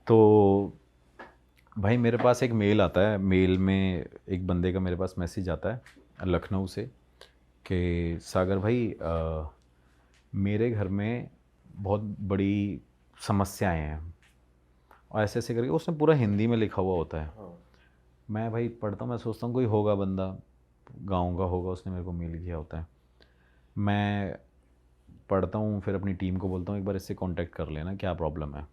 तो भाई मेरे पास एक मेल आता है, मेल में एक बंदे का मेरे पास मैसेज आता है लखनऊ से कि सागर भाई मेरे घर में बहुत बड़ी समस्याएं हैं, और ऐसे ऐसे करके उसने पूरा हिंदी में लिखा हुआ होता है। मैं भाई पढ़ता हूँ, मैं सोचता हूँ कोई होगा बंदा, गाँव का होगा, उसने मेरे को मेल किया होता है। मैं पढ़ता हूँ, फिर अपनी टीम को बोलता हूँ एक बार इससे कांटेक्ट कर लेना, क्या प्रॉब्लम है।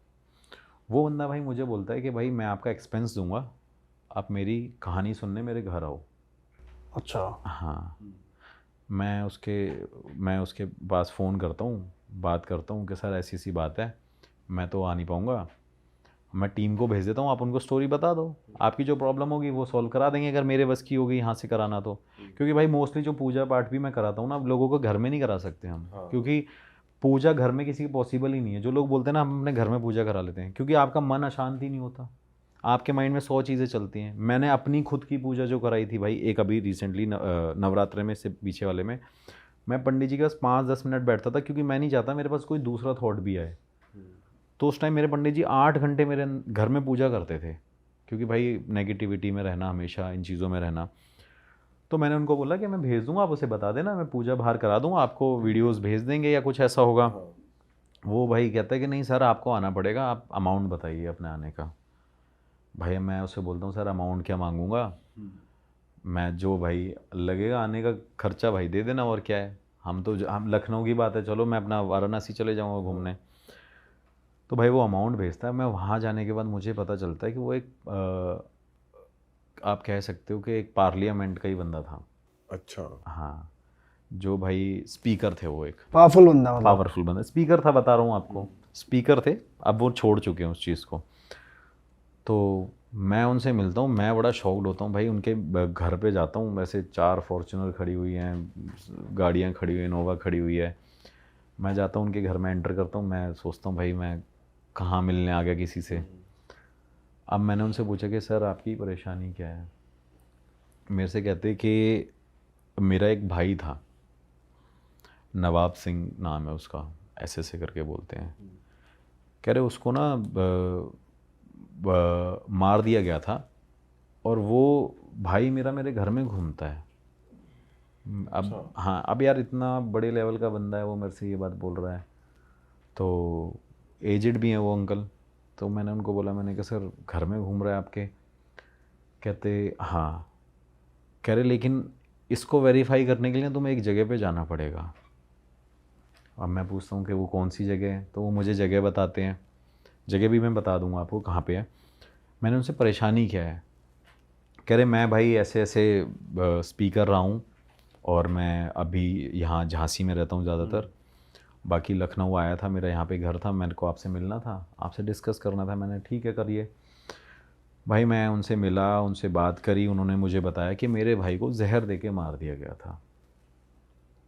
वो बंदा भाई मुझे बोलता है कि भाई मैं आपका एक्सपेंस दूंगा, आप मेरी कहानी सुनने मेरे घर आओ। अच्छा। हाँ। मैं उसके पास फ़ोन करता हूँ, बात करता हूँ कि सर ऐसी सी बात है, मैं तो आ नहीं पाऊँगा, मैं टीम को भेज देता हूँ, आप उनको स्टोरी बता दो, आपकी जो प्रॉब्लम होगी वो सॉल्व करा देंगे, अगर मेरे बस की होगी यहाँ से कराना तो। क्योंकि भाई मोस्टली जो पूजा पाठ भी मैं कराता हूँ ना, अब लोगों को घर में नहीं करा सकते हम, क्योंकि पूजा घर में किसी की पॉसिबल ही नहीं है। जो लोग बोलते हैं ना हम अपने घर में पूजा करा लेते हैं, क्योंकि आपका मन अशांत ही नहीं होता, आपके माइंड में 100 चीज़ें चलती हैं। मैंने अपनी खुद की पूजा जो कराई थी भाई, एक अभी रिसेंटली नवरात्रे में से पीछे वाले में, मैं पंडित जी के पास 5-10 मिनट बैठता था, क्योंकि मैं नहीं चाहता मेरे पास कोई दूसरा थॉट भी आए। तो उस टाइम मेरे पंडित जी 8 घंटे मेरे घर में पूजा करते थे, क्योंकि भाई नेगेटिविटी में रहना, हमेशा इन चीज़ों में रहना। तो मैंने उनको बोला कि मैं भेज दूंगा, आप उसे बता देना, मैं पूजा बाहर करा दूंगा, आपको वीडियोस भेज देंगे या कुछ ऐसा होगा। वो भाई कहता है कि नहीं सर आपको आना पड़ेगा, आप अमाउंट बताइए अपने आने का। भाई मैं उससे बोलता हूँ सर अमाउंट क्या मांगूंगा, मैं जो भाई लगेगा आने का खर्चा भाई दे देना, और क्या है। हम लखनऊ की बात है, चलो मैं अपना वाराणसी चले जाऊँगा घूमने। तो भाई वो अमाउंट भेजता है, मैं वहाँ जाने के बाद मुझे पता चलता है कि वो एक आप कह सकते हो कि एक पार्लियामेंट का ही बंदा था। अच्छा। हाँ, जो भाई स्पीकर थे, वो एक पावरफुल बंदा मतलब। पावरफुल बंदा स्पीकर था, बता रहा हूँ आपको, स्पीकर थे। अब वो छोड़ चुके हैं उस चीज़ को। तो मैं उनसे मिलता हूँ, मैं बड़ा शॉक्ड होता हूँ भाई। उनके घर पे जाता हूँ, वैसे 4 फॉर्च्यूनर खड़ी हुई हैं, गाड़ियाँ खड़ी हुई हैं, इनोवा खड़ी हुई है। मैं जाता हूँ उनके घर में, एंटर करता हूँ, मैं सोचता हूँ भाई मैं कहाँ मिलने आ गया किसी से। अब मैंने उनसे पूछा कि सर आपकी परेशानी क्या है। मेरे से कहते कि मेरा एक भाई था, नवाब सिंह नाम है उसका, ऐसे करके बोलते हैं। कह रहे उसको ना मार दिया गया था, और वो भाई मेरा मेरे घर में घूमता है। अब हाँ, अब यार इतना बड़े लेवल का बंदा है वो, मेरे से ये बात बोल रहा है, तो एजिड भी हैं वो अंकल। तो मैंने उनको बोला, मैंने कहा सर घर में घूम रहा है आपके। कहते हाँ। कह रहे लेकिन इसको वेरीफाई करने के लिए तुम्हें एक जगह पे जाना पड़ेगा। अब मैं पूछता हूँ कि वो कौन सी जगह है, तो वो मुझे जगह बताते हैं। जगह भी मैं बता दूँगा आपको कहाँ पे है। मैंने उनसे परेशानी क्या है, कह रहे मैं भाई ऐसे ऐसे स्पीकर रहा हूँ, और मैं अभी यहाँ झांसी में रहता हूँ ज़्यादातर, बाकी लखनऊ आया था, मेरा यहाँ पे घर था, मेरे को आपसे मिलना था, आपसे डिस्कस करना था। मैंने ठीक है करिए। भाई मैं उनसे मिला, उनसे बात करी, उन्होंने मुझे बताया कि मेरे भाई को जहर दे के मार दिया गया था।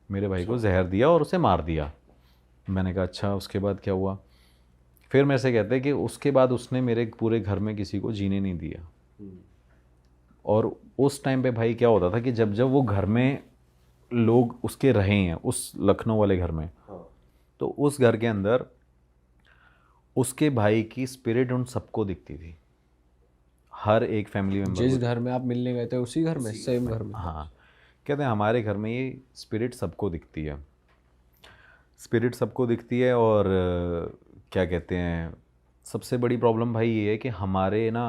मेरे भाई को जहर दिया और उसे मार दिया। मैंने कहा अच्छा, उसके बाद क्या हुआ। फिर मेरे से कहते हैं कि उसके बाद उसने मेरे पूरे घर में किसी को जीने नहीं दिया। और उस टाइम पे भाई क्या होता था कि जब जब वो घर में लोग उसके रहे हैं, उस लखनऊ वाले घर में, तो उस घर के अंदर उसके भाई की स्पिरिट उन सबको दिखती थी, हर एक फैमिली मेम्बर जिस को। घर में आप मिलने गए थे उसी घर में, सेम घर में? हाँ, कहते हैं हमारे घर में ये स्पिरिट सबको दिखती है, स्पिरिट सबको दिखती है। और क्या कहते हैं, सबसे बड़ी प्रॉब्लम भाई ये है कि हमारे ना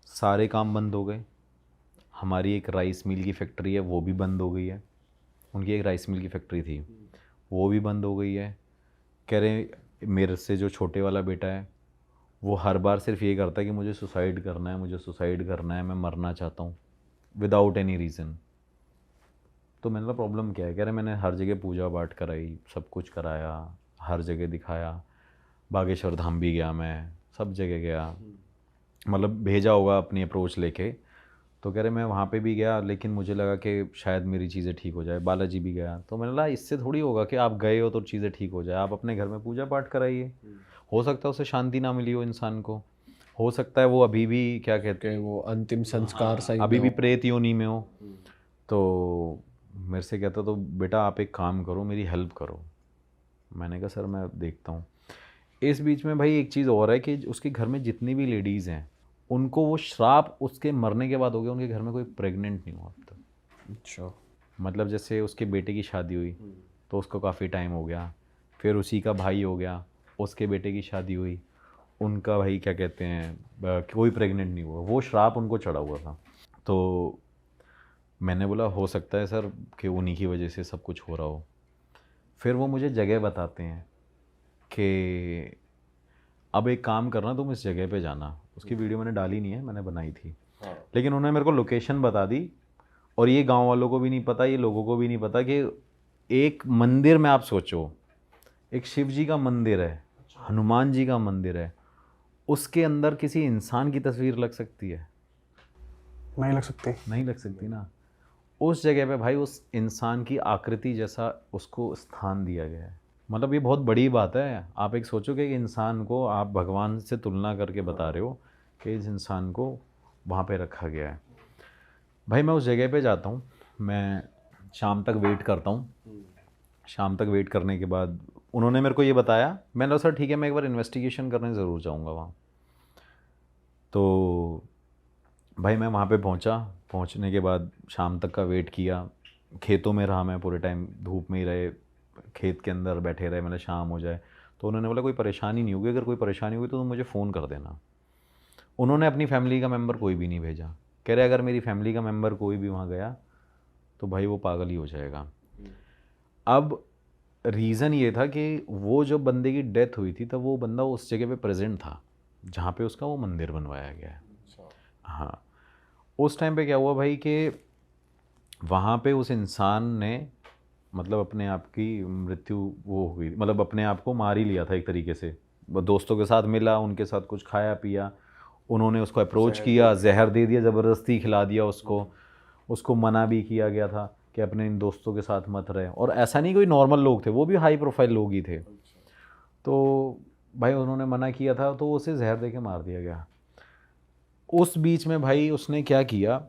सारे काम बंद हो गए। हमारी एक राइस मिल की फैक्ट्री है, वो भी बंद हो गई है। उनकी एक राइस मिल की फैक्ट्री थी, वो भी बंद हो गई है। कह रहे मेरे से जो छोटे वाला बेटा है, वो हर बार सिर्फ ये करता है कि मुझे सुसाइड करना है, मुझे सुसाइड करना है, मैं मरना चाहता हूँ, विदाउट एनी रीज़न। तो मैंने कहा प्रॉब्लम क्या है। कह रहे मैंने हर जगह पूजा पाठ कराई, सब कुछ कराया, हर जगह दिखाया, बागेश्वर धाम भी गया मैं, सब जगह गया, मतलब भेजा होगा अपनी अप्रोच लेके। तो कह रहे मैं वहाँ पे भी गया, लेकिन मुझे लगा कि शायद मेरी चीज़ें ठीक हो जाए। बालाजी भी गया, तो मैंने कहा इससे थोड़ी होगा कि आप गए हो तो चीज़ें ठीक हो जाए, आप अपने घर में पूजा पाठ कराइए। हो सकता है उसे शांति ना मिली हो इंसान को, हो सकता है वो अभी भी क्या कहते कि वो अंतिम संस्कार सही अभी में भी हो। प्रेत योनि में हो। तो मेरे से कहता तो बेटा आप एक काम करो, मेरी हेल्प करो। मैंने कहा सर मैं देखता हूँ। इस बीच में भाई एक चीज़ और है कि उसके घर में जितनी भी लेडीज़ हैं उनको वो श्राप उसके मरने के बाद हो गया, उनके घर में कोई प्रेग्नेंट नहीं हुआ अब तक। अच्छा। मतलब जैसे उसके बेटे की शादी हुई तो उसको काफ़ी टाइम हो गया, फिर उसी का भाई हो गया, उसके बेटे की शादी हुई, उनका भाई क्या कहते हैं कोई प्रेग्नेंट नहीं हुआ, वो श्राप उनको चढ़ा हुआ था। तो मैंने बोला हो सकता है सर कि उन्हीं की वजह से सब कुछ हो रहा हो। फिर वो मुझे जगह बताते हैं कि अब एक काम करना, तुम इस जगह पे जाना। उसकी वीडियो मैंने डाली नहीं है, मैंने बनाई थी, लेकिन उन्होंने मेरे को लोकेशन बता दी। और ये गांव वालों को भी नहीं पता, ये लोगों को भी नहीं पता कि एक मंदिर में आप सोचो, एक शिव जी का मंदिर है, हनुमान जी का मंदिर है, उसके अंदर किसी इंसान की तस्वीर लग सकती है? नहीं लग सकती। नहीं लग सकती ना। उस जगह पे भाई उस इंसान की आकृति जैसा उसको स्थान दिया गया है। मतलब ये बहुत बड़ी बात है। आप एक सोचो कि एक इंसान को आप भगवान से तुलना करके बता रहे हो कि इस इंसान को वहाँ पे रखा गया है। भाई मैं उस जगह पे जाता हूँ, मैं शाम तक वेट करता हूँ। शाम तक वेट करने के बाद उन्होंने मेरे को ये बताया, मैंने कहा सर ठीक है मैं एक बार इन्वेस्टिगेशन करने ज़रूर जाऊँगा वहाँ। तो भाई मैं वहाँ पे पहुँचा, पहुँचने के बाद शाम तक का वेट किया, खेतों में रहा मैं पूरे टाइम, धूप में ही रहे, खेत के अंदर बैठे रहे, मतलब शाम हो जाए। तो उन्होंने बोला कोई परेशानी नहीं होगी, अगर कोई परेशानी हुई तो तुम मुझे फ़ोन कर देना। उन्होंने अपनी फैमिली का मेंबर कोई भी नहीं भेजा। कह रहे अगर मेरी फैमिली का मेंबर कोई भी वहाँ गया तो भाई वो पागल ही हो जाएगा। अब रीज़न ये था कि वो जो बंदे की डेथ हुई थी तब वो बंदा उस जगह पे प्रेजेंट था जहाँ पे उसका वो मंदिर बनवाया गया है। हाँ, उस टाइम पे क्या हुआ भाई कि वहाँ पे उस इंसान ने मतलब अपने आप की मृत्यु वो हो गई, मतलब अपने आप को मार ही लिया था एक तरीके से। वो दोस्तों के साथ मिला, उनके साथ कुछ खाया पिया, उन्होंने उसको अप्रोच किया, जहर दे दिया, ज़बरदस्ती खिला दिया उसको। उसको मना भी किया गया था कि अपने इन दोस्तों के साथ मत रहे। और ऐसा नहीं कोई नॉर्मल लोग थे, वो भी हाई प्रोफाइल लोग ही थे। तो भाई उन्होंने मना किया था तो उसे जहर दे के मार दिया गया। उस बीच में भाई उसने क्या किया,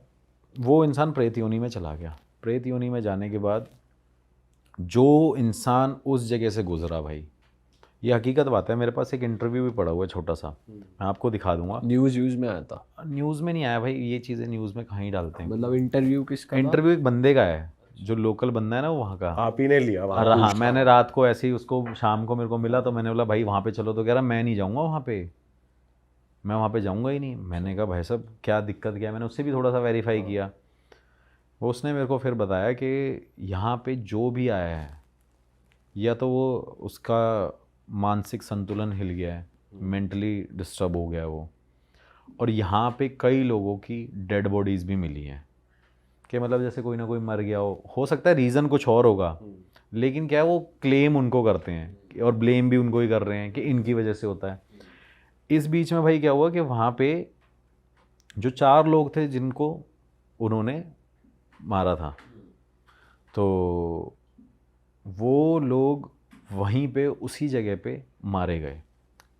वो इंसान प्रेत योनि में चला गया। प्रेत योनि में जाने के बाद जो इंसान उस जगह से गुजरा भाई, ये हकीकत बात है, मेरे पास एक इंटरव्यू भी पड़ा हुआ है छोटा सा, मैं आपको दिखा दूंगा। न्यूज़ में आया था? न्यूज़ में नहीं आया भाई, ये चीज़ें न्यूज़ में कहाँ ही डालते हैं। मतलब इंटरव्यू किसका था? इंटरव्यू एक बंदे का है जो लोकल बंदा है ना वो वहाँ का। आप ही ने लिया वहाँ? हाँ, मैंने रात को ऐसे ही उसको, शाम को मेरे को मिला तो मैंने बोला भाई वहाँ पे चलो, तो कह रहा मैं नहीं जाऊँगा वहाँ पे, मैं वहाँ पे जाऊँगा ही नहीं। मैंने कहा भाई साहब क्या दिक्कत क्या है, मैंने उससे भी थोड़ा सा वेरीफाई किया। वो उसने मेरे को फिर बताया कि यहाँ पे जो भी आया है या तो वो उसका मानसिक संतुलन हिल गया है, मेंटली डिस्टर्ब हो गया है वो, और यहाँ पे कई लोगों की डेड बॉडीज़ भी मिली हैं कि मतलब जैसे कोई ना कोई मर गया हो सकता है रीज़न कुछ और होगा, लेकिन क्या है वो क्लेम उनको करते हैं और ब्लेम भी उनको ही कर रहे हैं कि इनकी वजह से होता है। इस बीच में भाई क्या हुआ कि वहाँ पे जो 4 लोग थे जिनको उन्होंने मारा था, तो वो लोग वहीं पे उसी जगह पे मारे गए,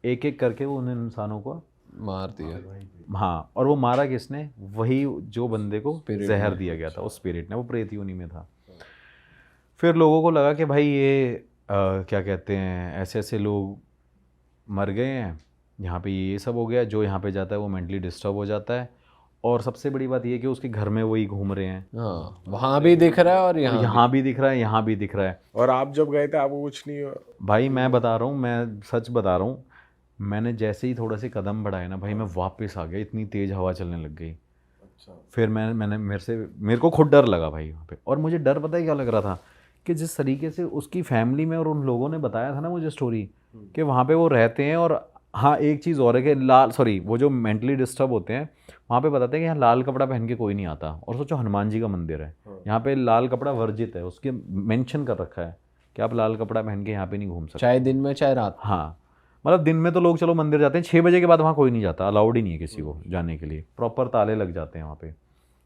एक एक करके वो उन इंसानों को मार दिया। हाँ, और वो मारा किसने, वही जो बंदे को Spirit जहर दिया गया था, उस स्पिरिट ने, वो प्रेत योनि में था। फिर लोगों को लगा कि भाई ये क्या कहते हैं, ऐसे ऐसे लोग मर गए हैं, यहाँ पे ये सब हो गया, जो यहाँ पे जाता है वो मेंटली डिस्टर्ब हो जाता है। और सबसे बड़ी बात ये कि उसके घर में वही घूम रहे हैं। हाँ, वहाँ भी दिख रहा है और यहाँ भी दिख रहा है, यहाँ भी दिख रहा है। और आप जब गए थे आपको कुछ नहीं हुआ? भाई मैं बता रहा हूँ, मैं सच बता रहा हूँ, मैंने जैसे ही थोड़ा से कदम बढ़ाए ना भाई, मैं वापस आ गया, इतनी तेज़ हवा चलने लग गई। फिर मैंने मेरे को खुद डर लगा भाई वहाँ पे। और मुझे डर पता है क्या लग रहा था कि जिस तरीके से उसकी फैमिली में और उन लोगों ने बताया था ना मुझे स्टोरी कि वहाँ पे वो रहते हैं। और हाँ, एक चीज़ और है कि वो जो मेंटली डिस्टर्ब होते हैं वहाँ पे बताते हैं कि यहाँ लाल कपड़ा पहन के कोई नहीं आता। और सोचो हनुमान जी का मंदिर है, यहाँ पे लाल कपड़ा वर्जित है, उसके मेंशन कर रखा है कि आप लाल कपड़ा पहन के यहाँ पे नहीं घूम सकते, चाहे दिन में चाहे रात। हाँ, मतलब दिन में तो लोग चलो मंदिर जाते हैं, 6 बजे के बाद वहाँ कोई नहीं जाता, अलाउड ही नहीं है किसी को जाने के लिए, प्रॉपर ताले लग जाते हैं वहाँ पे।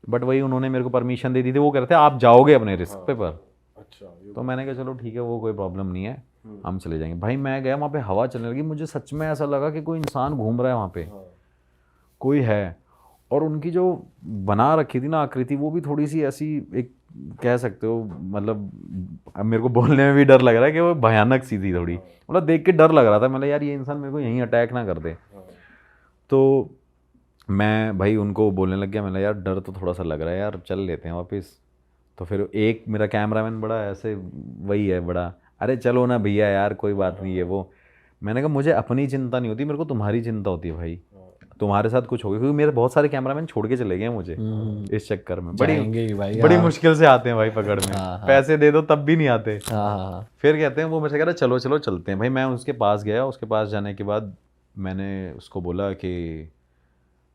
बट वही उन्होंने मेरे को परमिशन दे दी थी, वो कह रहे थे आप जाओगे अपने रिस्क पे पर। अच्छा, तो मैंने कहा चलो ठीक है, वो कोई प्रॉब्लम नहीं है, हम चले जाएंगे। भाई मैं गया वहाँ पे, हवा चलने लगी, मुझे सच में ऐसा लगा कि कोई इंसान घूम रहा है वहाँ पे, कोई है। और उनकी जो बना रखी थी ना आकृति, वो भी थोड़ी सी ऐसी एक कह सकते हो मतलब अब मेरे को बोलने में भी डर लग रहा है कि वो भयानक सी थी थोड़ी, मतलब देख के डर लग रहा था, मतलब यार ये इंसान मेरे को यहीं अटैक ना कर दे। तो मैं भाई उनको बोलने लग गया, मैंने यार डर तो थोड़ा सा लग रहा है यार, चल लेते हैं वापस। तो फिर एक मेरा कैमरामैन बड़ा ऐसे वही है बड़ा, अरे चलो ना भैया यार कोई बात नहीं है वो। मैंने कहा मुझे अपनी चिंता नहीं होती, मेरे को तुम्हारी चिंता होती है भाई, तुम्हारे साथ कुछ हो गया, क्योंकि मेरे बहुत सारे कैमरामैन छोड़ के चले गए हैं मुझे इस चक्कर में। जाएंगे ही भाई, बड़ी हाँ। मुश्किल से आते हैं भाई पकड़ में, पैसे दे दो तब भी नहीं आते। हाँ। फिर कहते हैं वो, मेरे से कह रहा चलो चलो चलते हैं भाई। मैं उसके पास गया, उसके पास जाने के बाद मैंने उसको बोला कि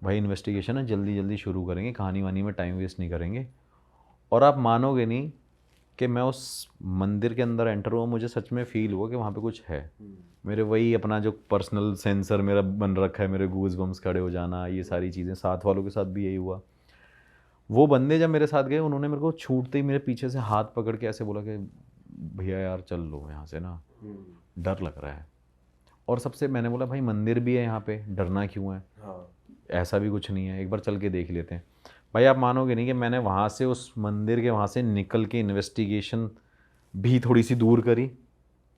भाई इन्वेस्टिगेशन है, जल्दी जल्दी शुरू करेंगे, कहानी वानी में टाइम वेस्ट नहीं करेंगे। और आप मानोगे नहीं कि मैं उस मंदिर के अंदर एंटर हुआ, मुझे सच में फील हुआ कि वहाँ पे कुछ है। मेरे वही अपना जो पर्सनल सेंसर मेरा बन रखा है, मेरे गूज बम्स खड़े हो जाना, ये सारी चीज़ें, साथ वालों के साथ भी यही हुआ। वो बंदे जब मेरे साथ गए, उन्होंने मेरे को छूटते ही मेरे पीछे से हाथ पकड़ के ऐसे बोला कि भैया यार चल लो यहाँ से ना, डर लग रहा है। और सबसे मैंने बोला भाई मंदिर भी है यहाँ पे, डरना क्यों है? ऐसा भी कुछ नहीं है, एक बार चल के देख लेते हैं। भाई आप मानोगे नहीं कि मैंने वहाँ से, उस मंदिर के वहाँ से निकल के इन्वेस्टिगेशन भी थोड़ी सी दूर करी,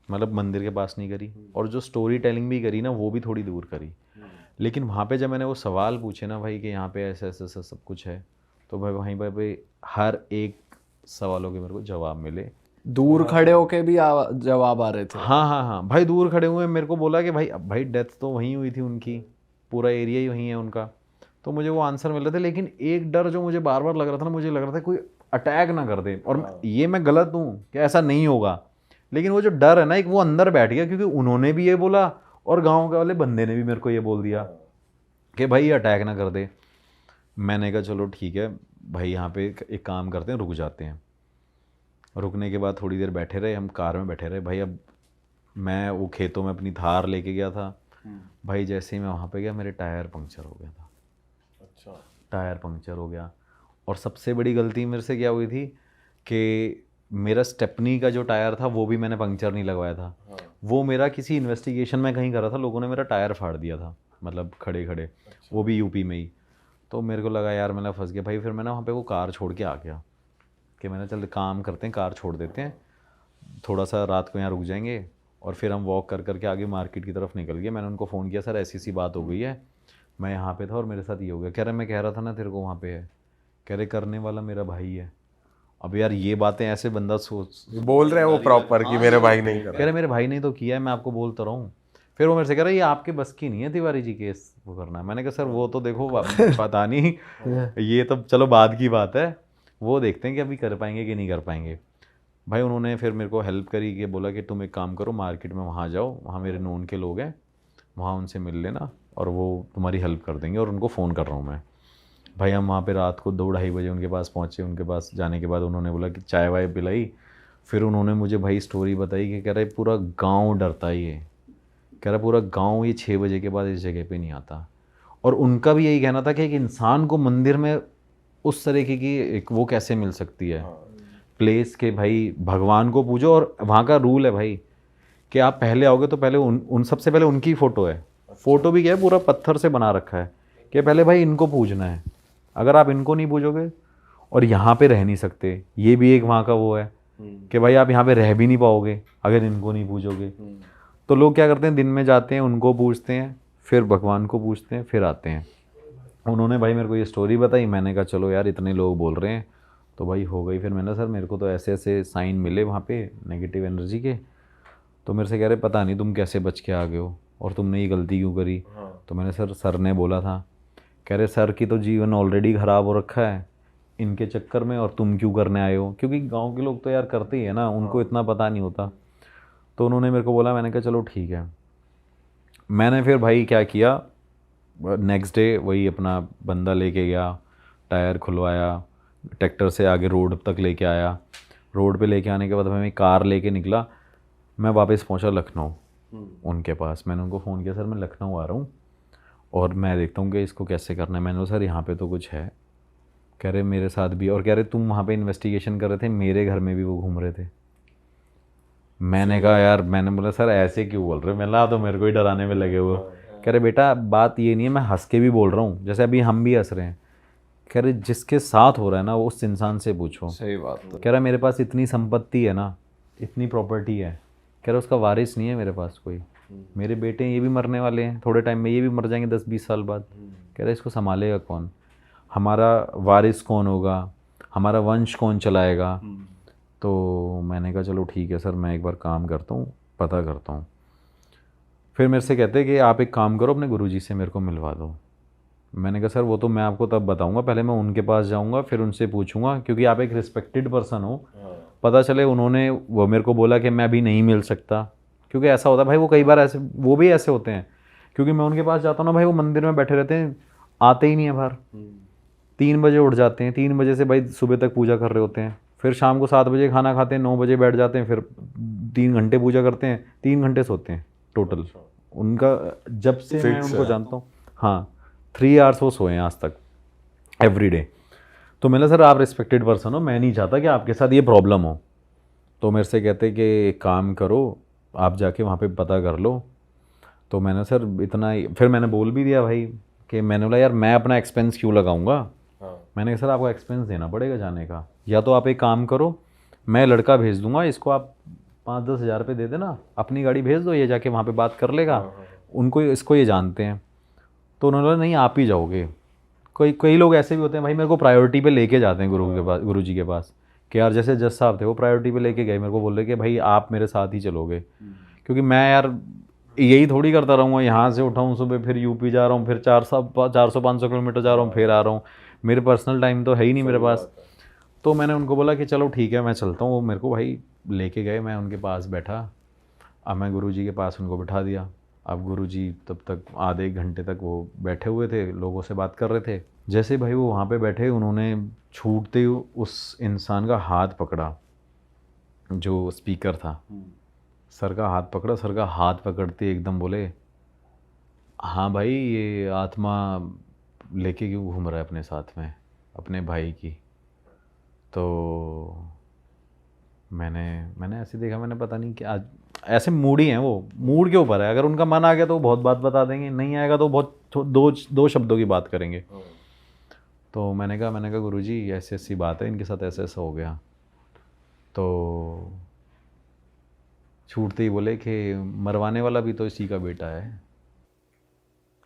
मतलब मंदिर के पास नहीं करी, और जो स्टोरी टेलिंग भी करी ना वो भी थोड़ी दूर करी। लेकिन वहाँ पे जब मैंने वो सवाल पूछे ना भाई कि यहाँ पे ऐसा ऐसा ऐसा सब कुछ है, तो भाई वहीं पे हर एक सवालों के मेरे को जवाब मिले। दूर खड़े होके भी जवाब आ रहे थे? हाँ हाँ हाँ भाई, दूर खड़े हुए मेरे को बोला कि भाई अब भाई डेथ तो वहीं हुई थी उनकी, पूरा एरिया ही वहीं है उनका, तो मुझे वो आंसर मिल रहे थे। लेकिन एक डर जो मुझे बार बार लग रहा था ना, मुझे लग रहा था कोई अटैक ना कर दे, और ये मैं गलत हूँ कि ऐसा नहीं होगा, लेकिन वो जो डर है ना एक, वो अंदर बैठ गया, क्योंकि उन्होंने भी ये बोला और गाँव के वाले बंदे ने भी मेरे को ये बोल दिया कि भाई ये अटैक ना कर दे। मैंने कहा चलो ठीक है भाई, यहाँ पे एक काम करते हैं, रुक जाते हैं। रुकने के बाद थोड़ी देर बैठे रहे, हम कार में बैठे रहे भाई। अब मैं वो खेतों में अपनी थार लेके गया था भाई, जैसे ही मैं वहाँ पे गया मेरे टायर पंक्चर हो गया था। अच्छा। टायर पंक्चर हो गया। और सबसे बड़ी गलती मेरे से क्या हुई थी कि मेरा स्टेपनी का जो टायर था वो भी मैंने पंक्चर नहीं लगवाया था। वो मेरा किसी इन्वेस्टिगेशन में कहीं करा था, लोगों ने मेरा टायर फाड़ दिया था, मतलब खड़े खड़े, वो भी यूपी में ही। तो मेरे को लगा यार मैं फंस गया भाई। फिर मैंने वहाँ पे वो कार छोड़ के आ गया कि मैंने चल काम करते हैं, कार छोड़ देते हैं, थोड़ा सा रात को यहाँ रुक जाएंगे, और फिर हम वॉक कर करके आगे मार्केट की तरफ निकल गए। मैंने उनको फ़ोन किया, सर ऐसी सी बात हो गई है, मैं यहाँ पे था और मेरे साथ ये हो गया। कह रहे मैं कह रहा था ना तेरे को वहाँ पे है, कह रहे करने वाला मेरा भाई है। अब यार ये बातें ऐसे बंदा सोच बोल रहे हैं वो प्रॉपर कि मेरे भाई नहीं कह कर रहे मेरे भाई ने तो किया है, मैं आपको बोलता रहा हूँ। फिर वो मेरे से कह रहा है ये आपके बस की नहीं है तिवारी जी केस वो करना। मैंने कहा सर वो तो देखो पता नहीं, ये तो चलो बाद की बात है, वो देखते हैं कि अभी कर पाएंगे कि नहीं कर पाएंगे। भाई उन्होंने फिर मेरे को हेल्प करी कि बोला कि तुम एक काम करो, मार्केट में वहाँ जाओ, वहाँ मेरे नोन के लोग हैं, वहाँ उनसे मिल लेना और वो तुम्हारी हेल्प कर देंगे। और उनको फ़ोन कर रहा हूँ मैं। भाई हम वहाँ पे रात को 2-2:30 बजे उनके पास पहुँचे। उनके पास जाने के बाद उन्होंने बोला कि चाय वाय पिलाई। फिर उन्होंने मुझे भाई स्टोरी बताई कि कह रहे पूरा गाँव डरता है ये, कह रहा पूरा गाँव ये 6 बजे के बाद इस जगह पे नहीं आता। और उनका भी यही कहना था कि एक इंसान को मंदिर में उस तरीके की एक वो कैसे मिल सकती है प्लेस के, भाई भगवान को पूजो। और वहाँ का रूल है भाई कि आप पहले आओगे तो पहले उन सबसे पहले उनकी फ़ोटो है। फ़ोटो भी क्या है, पूरा पत्थर से बना रखा है कि पहले भाई इनको पूजना है। अगर आप इनको नहीं पूजोगे और यहाँ पे रह नहीं सकते, ये भी एक वहाँ का वो है कि भाई आप यहाँ पे रह भी नहीं पाओगे अगर इनको नहीं पूजोगे। तो लोग क्या करते हैं, दिन में जाते हैं, उनको पूछते हैं, फिर भगवान को पूछते हैं, फिर आते हैं। उन्होंने भाई मेरे को ये स्टोरी बताई। मैंने कहा चलो यार इतने लोग बोल रहे हैं तो भाई हो गई। फिर मैंने सर मेरे को तो ऐसे ऐसे साइन मिले वहाँ पे नेगेटिव एनर्जी के। तो मेरे से कह रहे पता नहीं तुम कैसे बच के आ गए हो और तुमने ये गलती क्यों करी। तो मैंने सर ने बोला था। कह रहे सर की तो जीवन ऑलरेडी ख़राब हो रखा है इनके चक्कर में, और तुम क्यों करने आए हो, क्योंकि गाँव के लोग तो यार करते ही है ना, उनको इतना पता नहीं होता। तो उन्होंने मेरे को बोला। मैंने कहा चलो ठीक है। मैंने फिर भाई क्या किया, नेक्स्ट डे वही अपना बंदा लेके गया, टायर खुलवाया, ट्रैक्टर से आगे रोड तक लेके आया। रोड पे लेके आने के बाद मैं कार लेके निकला। मैं वापस पहुंचा लखनऊ उनके पास। मैंने उनको फ़ोन किया, सर मैं लखनऊ आ रहा हूँ और मैं देखता हूँ कि इसको कैसे करना है। मैंने बोला सर यहाँ पे तो कुछ है। कह रहे मेरे साथ भी, और कह रहे तुम वहाँ पे इन्वेस्टिगेशन कर रहे थे, मेरे घर में भी वो घूम रहे थे। मैंने कहा यार, मैंने बोला सर ऐसे क्यों बोल रहे हो, मैं तो मेरे को ही डराने में लगे हुए। कह रहे बेटा बात ये नहीं है, मैं हंस के भी बोल रहा हूँ, जैसे अभी हम भी हंस रहे हैं। कह रहे जिसके साथ हो रहा है ना वो उस इंसान से पूछो। सही बात है। कह रहा मेरे पास इतनी संपत्ति है ना, इतनी प्रॉपर्टी है, कह रहा उसका वारिस नहीं है मेरे पास कोई, मेरे बेटे हैं, ये भी मरने वाले हैं थोड़े टाइम में, ये भी मर जाएंगे 10-20 साल बाद। कह रहा इसको संभालेगा कौन, हमारा वारिस कौन होगा, हमारा वंश कौन चलाएगा। तो मैंने कहा चलो ठीक है सर, मैं एक बार काम करता हूँ, पता करता हूँ। फिर मेरे से कहते कि आप एक काम करो, अपने गुरुजी से मेरे को मिलवा दो। मैंने कहा सर वो तो मैं आपको तब बताऊंगा, पहले मैं उनके पास जाऊंगा, फिर उनसे पूछूंगा, क्योंकि आप एक रिस्पेक्टेड पर्सन हो। पता चले उन्होंने वो मेरे को बोला कि मैं अभी नहीं मिल सकता, क्योंकि ऐसा होता है भाई, वो कई बार ऐसे, वो भी ऐसे होते हैं, क्योंकि मैं उनके पास जाता हूँ ना भाई, वो मंदिर में बैठे रहते हैं, आते ही नहीं है बाहर। 3 बजे उठ जाते हैं, 3 बजे से भाई सुबह तक पूजा कर रहे होते हैं, फिर शाम को 7 बजे खाना खाते हैं, 9 बजे बैठ जाते हैं, फिर 3 घंटे पूजा करते हैं, 3 घंटे सोते हैं टोटल। उनका जब से मैं उनको जानता हूँ, हाँ 3 आवर्स वो सोए हैं आज तक एवरी डे। तो मैंने सर आप रिस्पेक्टेड पर्सन हो, मैं नहीं चाहता कि आपके साथ ये प्रॉब्लम हो। तो मेरे से कहते कि एक काम करो, आप जाके वहाँ पे पता कर लो। तो मैंने सर इतना ही, फिर मैंने बोल भी दिया भाई कि मैंने बोला यार मैं अपना एक्सपेंस क्यों लगाऊंगा। मैंने कहा सर आपको एक्सपेंस देना पड़ेगा जाने का, या तो आप एक काम करो, मैं लड़का भेज दूंगा, इसको आप 5-10 हज़ार रुपये दे देना, अपनी गाड़ी भेज दो, ये जाके वहाँ पे बात कर लेगा, उनको इसको ये जानते हैं। तो उन्होंने बोला नहीं आप ही जाओगे। कई लोग ऐसे भी होते हैं भाई, मेरे को प्रायोरिटी पे लेके जाते हैं गुरु जी के पास, कि यार जैसे जज साहब थे वो प्रायोरिटी पे लेके गए, मेरे को बोल रहे कि भाई आप मेरे साथ ही चलोगे, क्योंकि मैं यार यही थोड़ी करता रहूँगा, यहाँ से उठाऊँ सुबह, फिर यूपी जा रहा हूँ, फिर 400-500 किलोमीटर जा रहा हूँ, फिर आ रहा हूँ, मेरे पर्सनल टाइम तो है ही नहीं मेरे पास। तो मैंने उनको बोला कि चलो ठीक है मैं चलता हूँ। वो मेरे को भाई लेके गए, मैं उनके पास बैठा, अब मैं गुरुजी के पास उनको बिठा दिया। अब गुरुजी तब तक आधे 1 घंटे तक वो बैठे हुए थे, लोगों से बात कर रहे थे। जैसे भाई वो वहाँ पे बैठे, उन्होंने छूटते ही उस इंसान का हाथ पकड़ा, जो स्पीकर था, सर का हाथ पकड़ा। सर का हाथ पकड़ते एकदम बोले हाँ भाई ये आत्मा लेके क्यों घूम रहा है अपने साथ में, अपने भाई की। तो मैंने ऐसे देखा, मैंने पता नहीं क्या, ऐसे मूड ही हैं वो, मूड के ऊपर है, अगर उनका मन आ गया तो वो बहुत बात बता देंगे, नहीं आएगा तो बहुत दो शब्दों की बात करेंगे। तो मैंने कहा गुरुजी ऐसी ऐसी बात है, इनके साथ ऐसा ऐसा हो गया। तो छूटते ही बोले कि मरवाने वाला भी तो इसी का बेटा है।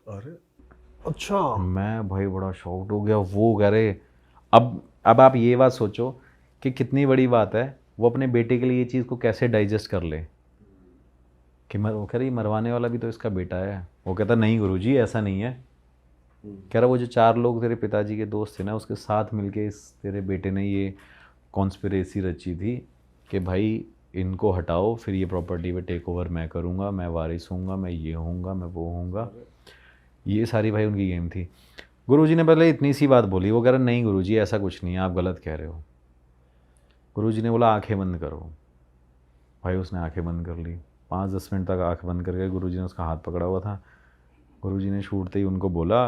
अरे अच्छा। मैं भाई बड़ा शॉक्ड हो गया। वो कह रहे अब आप ये बात सोचो कि कितनी बड़ी बात है, वो अपने बेटे के लिए ये चीज़ को कैसे डाइजेस्ट कर ले कि वो कह रही मरवाने वाला भी तो इसका बेटा है। वो कहता नहीं गुरुजी ऐसा नहीं है। कह रहा वो जो 4 लोग तेरे पिताजी के दोस्त थे ना, उसके साथ मिलके इस तेरे बेटे ने ये कॉन्स्पिरेसी रची थी कि भाई इनको हटाओ, फिर ये प्रॉपर्टी पे टेक ओवर मैं करूँगा, मैं वारिस हूँगा, मैं ये होऊंगा, मैं वो होऊंगा। ये सारी भाई उनकी गेम थी। गुरुजी ने पहले इतनी सी बात बोली, वो कह रहा नहीं गुरुजी ऐसा कुछ नहीं है, आप गलत कह रहे हो। गुरुजी ने बोला आंखें बंद करो। भाई उसने आंखें बंद कर ली, 5-10 मिनट तक आंख बंद करके गुरुजी ने उसका हाथ पकड़ा हुआ था। गुरुजी ने छूटते ही उनको बोला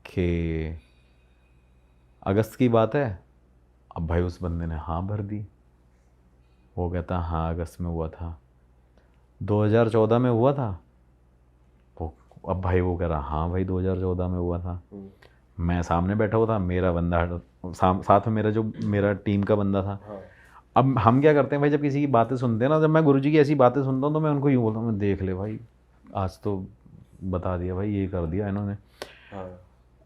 कि अगस्त की बात है। अब भाई उस बंदे ने हाँ भर दी। वो कहता हाँ अगस्त में हुआ था, 2014 में हुआ था। अब भाई वो कह रहा हाँ भाई 2014 में हुआ था। मैं सामने बैठा हुआ था, मेरा बंदा साथ में मेरा टीम का बंदा था। अब हम क्या करते हैं भाई, जब किसी की बातें सुनते हैं ना, जब मैं गुरुजी की ऐसी बातें सुनता हूँ तो मैं उनको यूँ बोलता हूँ मैं देख ले भाई आज तो बता दिया भाई, ये कर दिया इन्होंने।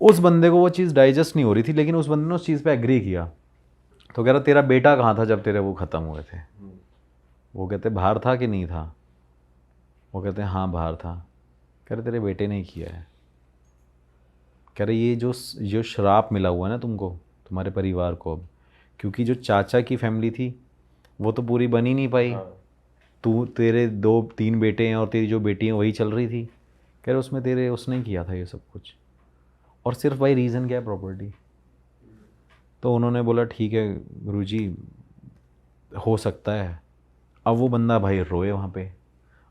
उस बंदे को वो चीज़ डाइजेस्ट नहीं हो रही थी, लेकिन उस बंदे ने उस चीज़ पे एग्री किया। तो कह रहा तेरा बेटा कहाँ था जब तेरे वो ख़त्म हुए थे। वो कहते बाहर था कि नहीं था। वो कहते हैं हाँ बाहर था। कह रहे तेरे बेटे ने किया है। कह रहे ये जो श्राप मिला हुआ है ना तुमको, तुम्हारे परिवार को, अब क्योंकि जो चाचा की फैमिली थी वो तो पूरी बन ही नहीं पाई। तेरे 2-3 बेटे हैं और तेरी जो बेटी है वही चल रही थी। कह रहे उसमें उसने किया था ये सब कुछ, और सिर्फ भाई रीज़न क्या है, प्रॉपर्टी। तो उन्होंने बोला ठीक है गुरुजी हो सकता है। अब वो बंदा भाई रोए वहाँ पे।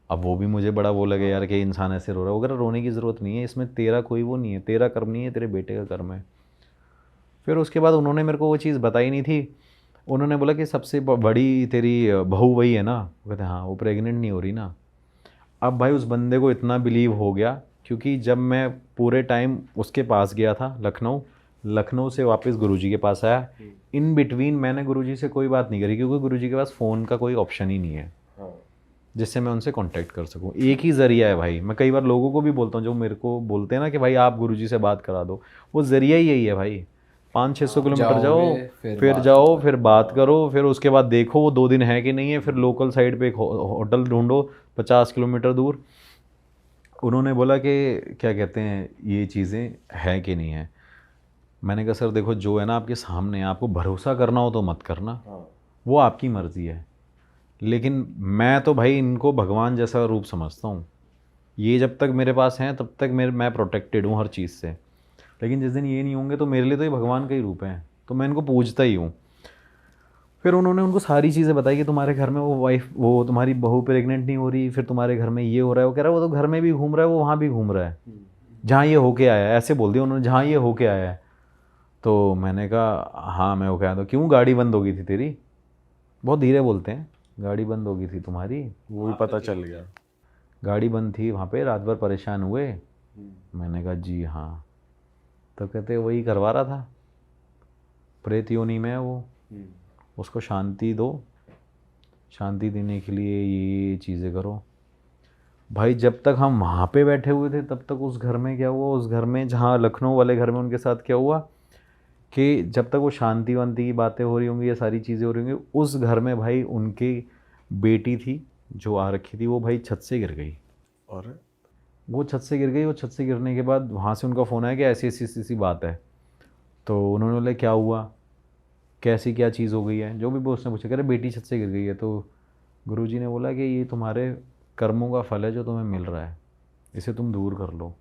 अब वो भी मुझे बड़ा वो लगे यार कि इंसान ऐसे रो रहा है, वगैरह रोने की ज़रूरत नहीं है, इसमें तेरा कोई वो नहीं है, तेरा कर्म नहीं है, तेरे बेटे का कर्म है। फिर उसके बाद उन्होंने मेरे को वो चीज़ बताई नहीं थी। उन्होंने बोला कि सबसे बड़ी तेरी बहू वही है ना। वो कहते हाँ, वो प्रेग्नेंट नहीं हो रही ना। अब भाई उस बंदे को इतना बिलीव हो गया, क्योंकि जब मैं पूरे टाइम उसके पास गया था लखनऊ, लखनऊ से वापस गुरुजी के पास आया। इन बिटवीन मैंने गुरुजी से कोई बात नहीं करी, क्योंकि गुरुजी के पास फ़ोन का कोई ऑप्शन ही नहीं है जिससे मैं उनसे कांटेक्ट कर सकूं। एक ही ज़रिया है भाई। मैं कई बार लोगों को भी बोलता हूँ जो मेरे को बोलते हैं ना कि भाई आप गुरुजी से बात करा दो, वो ज़रिया ही यही है भाई। 500-600 किलोमीटर जाओ, फिर बात करो, फिर उसके बाद देखो वो 2 दिन है कि नहीं है, फिर लोकल साइड पे एक होटल ढूंढो 50 किलोमीटर दूर। उन्होंने बोला कि क्या कहते हैं ये चीज़ें हैं कि नहीं है। मैंने कहा सर देखो जो है ना आपके सामने है, आपको भरोसा करना हो तो मत करना, वो आपकी मर्ज़ी है, लेकिन मैं तो भाई इनको भगवान जैसा रूप समझता हूँ। ये जब तक मेरे पास हैं तब तक मैं प्रोटेक्टेड हूँ हर चीज़ से, लेकिन जिस दिन ये नहीं होंगे तो मेरे लिए तो ये भगवान का ही रूप है, तो मैं इनको पूजता ही हूँ। फिर उन्होंने उनको सारी चीज़ें बताई कि तुम्हारे घर में वो तुम्हारी बहू प्रेग्नेंट नहीं हो रही, फिर तुम्हारे घर में ये हो रहा है। वो कह रहा है वो तो घर में भी घूम रहा है, वो वहाँ भी घूम रहा है जहाँ ये होके आया है। ऐसे बोल दिया उन्होंने, जहाँ ये होके आया है। तो मैंने कहा हाँ मैं होके आया। तो क्यों गाड़ी बंद हो गई थी तेरी? बहुत धीरे बोलते हैं, गाड़ी बंद हो गई थी तुम्हारी। वो भी पता चल गया। गाड़ी बंद थी वहाँ पे, रात भर परेशान हुए। मैंने कहा जी हाँ। तो कहते वही करवा रहा था, प्रेत योनि में है वो, उसको शांति दो, शांति देने के लिए ये चीज़ें करो। भाई जब तक हम वहाँ पे बैठे हुए थे तब तक उस घर में क्या हुआ, उस घर में जहाँ लखनऊ वाले घर में उनके साथ क्या हुआ कि जब तक वो शांति वांति की बातें हो रही होंगी, ये सारी चीज़ें हो रही होंगी, उस घर में भाई उनकी बेटी थी जो आ रखी थी, वो भाई छत से गिर गई। और वो छत से गिर गई। वो छत से गिरने के बाद वहाँ से उनका फ़ोन आया कि ऐसी ऐसी ऐसी बात है। तो उन्होंने बोला क्या हुआ, कैसी क्या चीज़ हो गई है, जो भी उसने पूछा। कह रहे बेटी छत से गिर गई है। तो गुरुजी ने बोला कि ये तुम्हारे कर्मों का फल है जो तुम्हें मिल रहा है, इसे तुम दूर कर लो।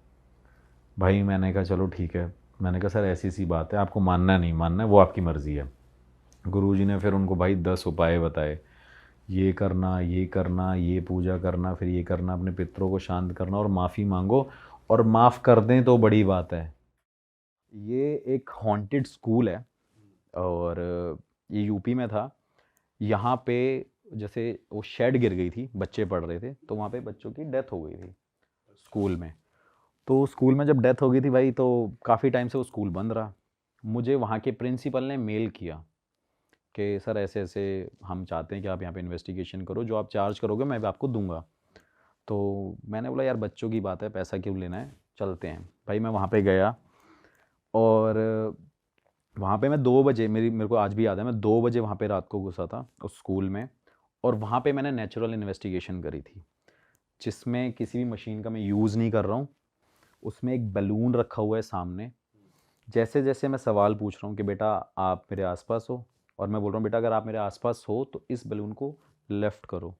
भाई मैंने कहा चलो ठीक है। मैंने कहा सर ऐसी सी बात है, आपको मानना नहीं मानना है वो आपकी मर्ज़ी है। गुरुजी ने फिर उनको भाई 10 उपाय बताए, ये करना, ये करना, ये पूजा करना, फिर ये करना, अपने पितरों को शांत करना और माफ़ी मांगो, और माफ़ कर दें तो बड़ी बात है। ये एक हॉन्टेड स्कूल है और ये यूपी में था। यहाँ पे जैसे वो शेड गिर गई थी, बच्चे पढ़ रहे थे, तो वहाँ पे बच्चों की डेथ हो गई थी स्कूल में। तो स्कूल में जब डेथ हो गई थी भाई, तो काफ़ी टाइम से वो स्कूल बंद रहा। मुझे वहाँ के प्रिंसिपल ने मेल किया कि सर ऐसे ऐसे हम चाहते हैं कि आप यहाँ पे इन्वेस्टिगेशन करो, जो आप चार्ज करोगे मैं भी आपको दूंगा। तो मैंने बोला यार बच्चों की बात है, पैसा क्यों लेना है, चलते हैं। भाई मैं वहाँ पे गया और वहाँ पे मैं 2 बजे, मेरे को आज भी याद है, मैं 2 बजे वहाँ पे रात को घुसा था उस स्कूल में। और वहाँ पे मैंने नेचुरल इन्वेस्टिगेशन करी थी, जिसमें किसी भी मशीन का मैं यूज़ नहीं कर रहा हूँ। उसमें एक बैलून रखा हुआ है सामने। जैसे जैसे मैं सवाल पूछ रहा हूँ कि बेटा आप मेरे आसपास हो, और मैं बोल रहा हूँ बेटा अगर आप मेरे आसपास हो तो इस बैलून को लेफ़्ट करो,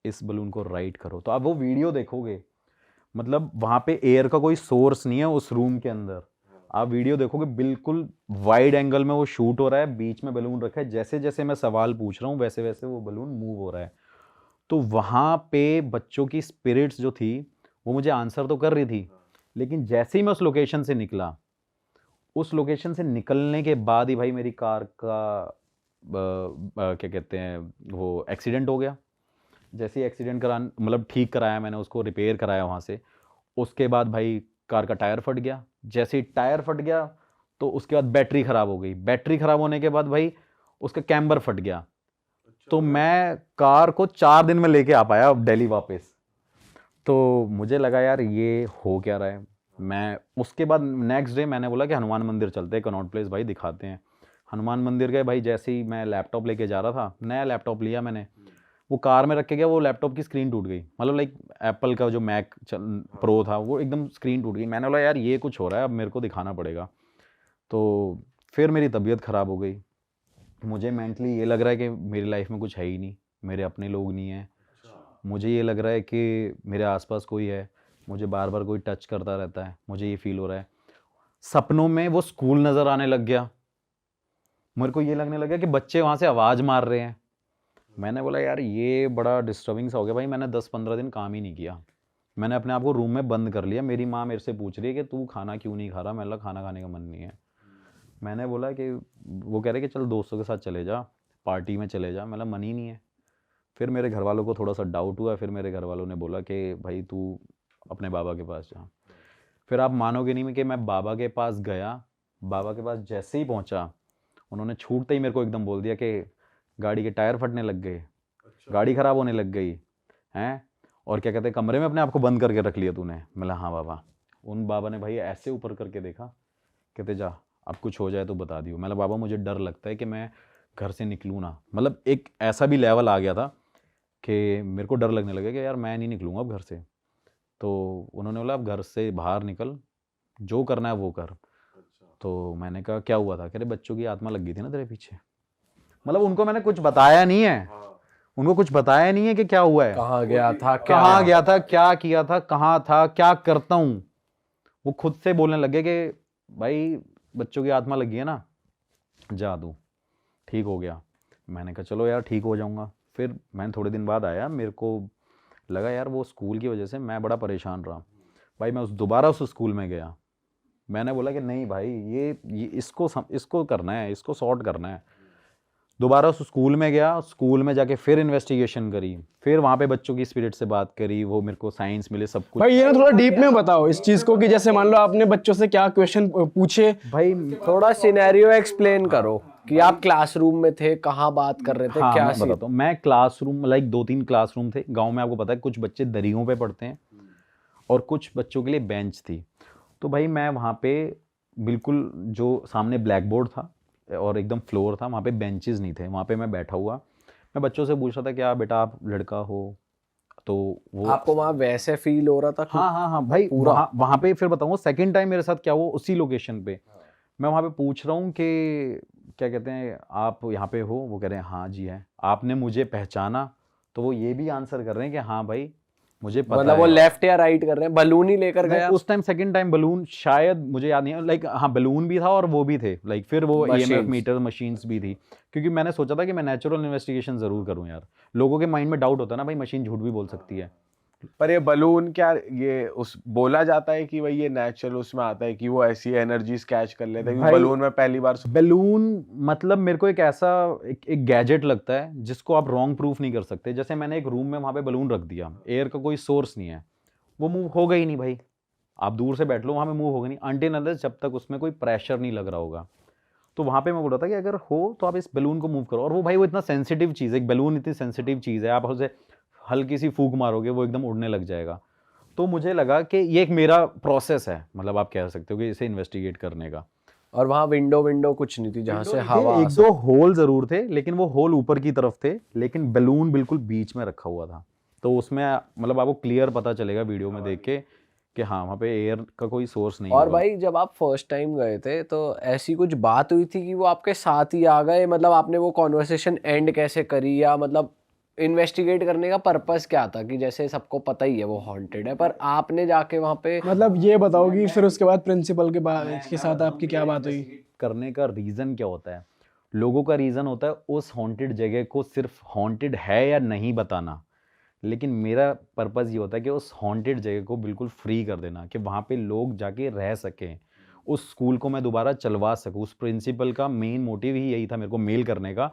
इस बैलून को राइट करो। तो आप वो वीडियो देखोगे, मतलब वहाँ पे एयर का कोई सोर्स नहीं है उस रूम के अंदर। आप वीडियो देखोगे बिल्कुल वाइड एंगल में वो शूट हो रहा है, बीच में बैलून रखा है, जैसे जैसे मैं सवाल पूछ रहा हूँ वैसे वैसे वो बैलून मूव हो रहा है। तो वहाँ पे बच्चों की स्पिरिट्स जो थी वो मुझे आंसर तो कर रही थी, लेकिन जैसे ही मैं उस लोकेशन से निकला, उस लोकेशन से निकलने के बाद ही भाई मेरी कार का क्या कहते हैं वो एक्सीडेंट हो गया। जैसे ही एक्सीडेंट करा, मतलब ठीक कराया मैंने उसको, रिपेयर कराया वहाँ से। उसके बाद भाई कार का टायर फट गया। जैसे ही टायर फट गया तो उसके बाद बैटरी ख़राब हो गई। बैटरी ख़राब होने के बाद भाई उसका कैम्बर फट गया। तो मैं कार को 4 दिन में लेके आ पाया अब दिल्ली वापस। तो मुझे लगा यार ये हो क्या रहा है। मैं उसके बाद नेक्स्ट डे मैंने बोला कि हनुमान मंदिर चलते हैं, कनॉट प्लेस भाई दिखाते हैं। हनुमान मंदिर गए भाई। जैसे ही मैं लैपटॉप लेके जा रहा था, नया लैपटॉप लिया मैंने, वो कार में रख के गया, वो लैपटॉप की स्क्रीन टूट गई। मतलब लाइक एप्पल का जो मैक प्रो था वो एकदम स्क्रीन टूट गई। मैंने बोला यार ये कुछ हो रहा है, अब मेरे को दिखाना पड़ेगा। तो फिर मेरी तबीयत ख़राब हो गई। मुझे मेंटली ये लग रहा है कि मेरी लाइफ में कुछ है ही नहीं, मेरे अपने लोग नहीं हैं। मुझे ये लग रहा है कि मेरे आसपास कोई है, मुझे बार बार कोई टच करता रहता है, मुझे ये फील हो रहा है। सपनों में वो स्कूल नज़र आने लग गया। मेरे को ये लगने लगा कि बच्चे वहाँ से आवाज़ मार रहे हैं। मैंने बोला यार ये बड़ा डिस्टर्बिंग सा हो गया। भाई मैंने 10-15 दिन काम ही नहीं किया। मैंने अपने आप को रूम में बंद कर लिया। मेरी माँ मेरे से पूछ रही है कि तू खाना क्यों नहीं खा रहा। मैंने बोला खाना खाने का मन नहीं है। मैंने बोला कि वो कह रहे कि चल दोस्तों के साथ चले जा, पार्टी में चले जा। मेरा मन ही नहीं है। फिर मेरे घर वालों को थोड़ा सा डाउट हुआ। फिर मेरे घर वालों ने बोला कि भाई तू अपने बाबा के पास जा। फिर आप मानोगे नहीं कि मैं बाबा के पास गया बाबा के पास जैसे ही पहुंचा, उन्होंने छूटते ही मेरे को एकदम बोल दिया कि गाड़ी के टायर फटने लग गए, गाड़ी ख़राब होने लग गई हैं, और क्या कहते हैं कमरे में अपने आप को बंद करके रख लिया तूने। मैं हाँ बाबा। उन बाबा ने भाई ऐसे ऊपर करके देखा, कहते जा अब कुछ हो जाए तो बता दियो। मैं बाबा मुझे डर लगता है कि मैं घर से निकलूँ ना, मतलब एक ऐसा भी लेवल आ गया था कि मेरे को डर लगने लगा कि यार मैं नहीं निकलूँगा अब घर से। तो उन्होंने बोला अब घर से बाहर निकल, जो करना है वो कर। तो मैंने कहा क्या हुआ था? कह रहे बच्चों की आत्मा लग गई थी ना तेरे पीछे। मतलब उनको मैंने कुछ बताया नहीं है, उनको कुछ बताया नहीं है कि क्या हुआ है, कहाँ गया था, कहाँ गया था, क्या किया था, कहाँ था, क्या करता हूँ। वो खुद से बोलने लगे कि भाई बच्चों की आत्मा लगी है ना, जा दूँ, ठीक हो गया। मैंने कहा चलो यार ठीक हो जाऊँगा। फिर मैंने थोड़े दिन बाद आया, मेरे को लगा यार वो स्कूल की वजह से मैं बड़ा परेशान रहा। भाई मैं दोबारा उस स्कूल में गया। मैंने बोला कि नहीं भाई ये इसको करना है, इसको सॉर्ट करना है। दोबारा उस स्कूल में गया, स्कूल में जाके फिर इन्वेस्टिगेशन करी, फिर वहाँ पे बच्चों की स्पिरिट से बात करी, वो मेरे को साइंस मिले, सब कुछ। भाई ये ना थोड़ा डीप में बताओ इस चीज को कि जैसे मान लो आपने बच्चों से क्या क्वेश्चन पूछे। भाई थोड़ा सिनेरियो एक्सप्लेन करो कि आप क्लासरूम में थे, कहाँ बात कर रहे थे, हाँ क्या मैं बताता हूँ। मैं क्लासरूम लाइक 2-3 क्लासरूम थे गांव में, आपको पता है कुछ बच्चे दरियों पे पढ़ते हैं और कुछ बच्चों के लिए बेंच थी। तो भाई मैं वहाँ पे बिल्कुल जो सामने ब्लैक बोर्ड था और एकदम फ्लोर था, वहाँ पे बेंचेस नहीं थे, वहाँ पे मैं बैठा हुआ, मैं बच्चों से पूछ रहा था क्या बेटा आप लड़का हो? तो वो आपको वहाँ वैसे फील हो रहा था कि हाँ भाई पूरा? वहाँ पे फिर बताऊँ सेकंड टाइम मेरे साथ क्या हुआ उसी लोकेशन पे। मैं वहाँ पे पूछ रहा हूँ कि क्या कहते हैं आप यहाँ पे हो? वो कह रहे हैं हाँ जी है। आपने मुझे पहचाना? तो वो ये भी आंसर कर रहे हैं कि हाँ भाई मुझे पता मतलब वो है। लेफ्ट या राइट कर रहे हैं, बलून ही लेकर नहीं, गया? उस टाइम सेकंड टाइम बलून शायद मुझे याद नहीं है, लाइक हाँ बलून भी था और वो भी थे, लाइक फिर वो ईएमएफ Machines. मीटर मशीन्स भी थी। क्योंकि मैंने सोचा था कि मैं नेचुरल इन्वेस्टिगेशन जरूर करूं यार। लोगों के माइंड में डाउट होता है ना भाई मशीन झूठ भी बोल सकती है। पर ये बलून क्या ये उस बोला जाता है कि भाई ये नेचुरल उसमें आता है कि वो ऐसी एनर्जीज कैच कर लेता है, क्योंकि भाई बलून में पहली बार बलून मतलब मेरे को एक ऐसा एक गैजेट लगता है जिसको आप रॉन्ग प्रूफ नहीं कर सकते। जैसे मैंने एक रूम में वहां पे बलून रख दिया, एयर का कोई सोर्स नहीं है, वो मूव होगा ही नहीं भाई। आप दूर से बैठ लो वहां पे मूव होगा नहीं अनटिल अनलेस जब तक उसमें कोई प्रेशर नहीं लग रहा होगा। तो वहां पे मैं बोल रहा था कि अगर हो तो आप इस बैलून को मूव करो। और वो भाई वो इतना सेंसिटिव चीज़ है, एक बैलून इतनी सेंसिटिव चीज़ है, आप उसे हल्की सी फूंक मारोगे वो एकदम उड़ने लग जाएगा। तो मुझे लगा कि ये एक मेरा प्रोसेस है, मतलब आप कह सकते हो कि इसे इन्वेस्टिगेट करने का। और वहाँ विंडो विंडो कुछ नहीं थी जहाँ से थे, हवा एक दो होल जरूर थे, लेकिन वो होल ऊपर की तरफ थे, लेकिन बैलून बिल्कुल बीच में रखा हुआ था। तो उसमें मतलब आपको क्लियर पता चलेगा वीडियो में देख के कि हाँ वहाँ पे एयर का कोई सोर्स नहीं और होगा। भाई जब आप फर्स्ट टाइम गए थे तो ऐसी कुछ बात हुई थी कि वो आपके साथ ही आ गए? मतलब आपने वो कॉन्वर्सेशन एंड कैसे करी, या मतलब इन्वेस्टिगेट करने का पर्पस क्या था? कि जैसे सबको पता ही है वो हॉन्टेड है, पर आपने जाके वहाँ पे मतलब ये बताओगी फिर उसके बाद प्रिंसिपल के साथ आपकी क्या बात हुई? करने का रीज़न क्या होता है? लोगों का रीज़न होता है उस हॉन्टेड जगह को सिर्फ हॉन्टेड है या नहीं बताना, लेकिन मेरा पर्पज़ ये होता है कि उस हॉन्टेड जगह को बिल्कुल फ्री कर देना, कि वहाँ पे लोग जाके रह सकें, उस स्कूल को मैं दोबारा चलवा सकूँ। उस प्रिंसिपल का मेन मोटिव ही यही था मेरे को मेल करने का,